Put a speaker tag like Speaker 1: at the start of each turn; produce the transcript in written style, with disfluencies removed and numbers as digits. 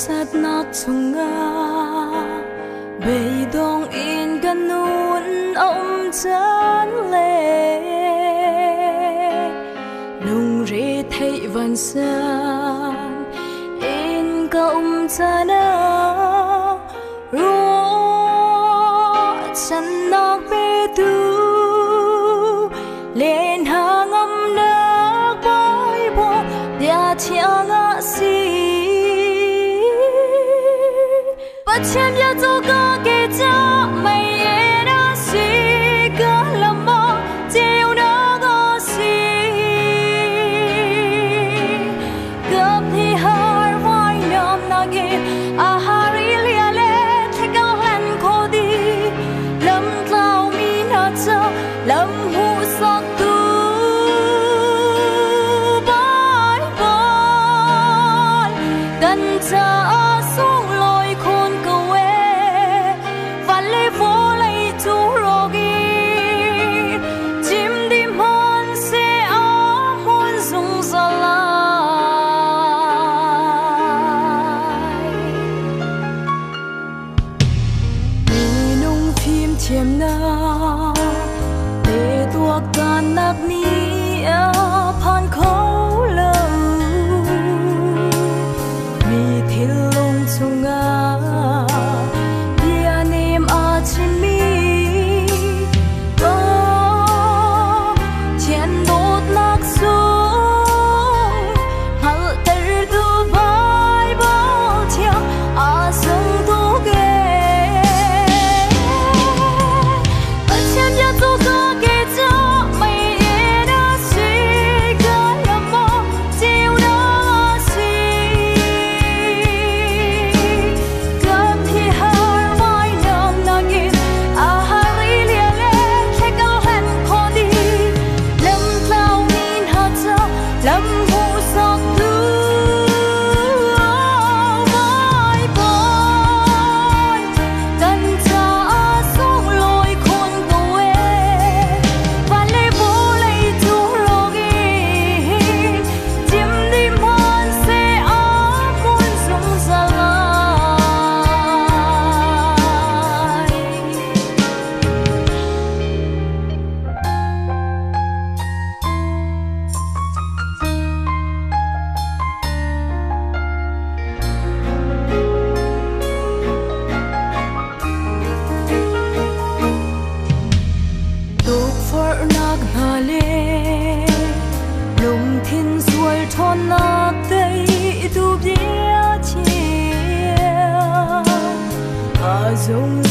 Speaker 1: sát nát chunga bầy dong in gan nun ông chân lệ nung rê thấy văn san in công cha na ro chân nóc bê tu lên hàng âm nước bơi bộ nhà chiang ngã si bất chém ya cho ca kê cha mày e đã si ca làm mơ chiều đã có si gặp thì har vai nam nage a hari lia le thế cao hẹn khó đi lâm lao mi na cha lâm hu sắc tu bye bye gần cha xuống lối khôn cầu e và lấy vô lấy chú rogi chim đi mòn xe áo mòn rung ra lại mi nung phim chiêm na để tua can nát ni phan khâu lâu mi thiên lung chung a bia nem a chim mi có chén đốt nát xuống hal ter tu vai bao chiang a sung tu ge bất chém ya tu ca kê cha mày e đã suy ca làm mơ chiều đã suy gặp thì har vai nam nagin a hari lia le thế cao hẹn khó đi lâm lao min ha cha lâm hu sắc tu bye bye gần cha xuống lối khôn cầu e và lấy vô lấy chú rogi chim đi mòn xe áo mòn rung ra tục phở nạc hà lê lùng thiên xuôi thon nạc tây tu bia chia a dung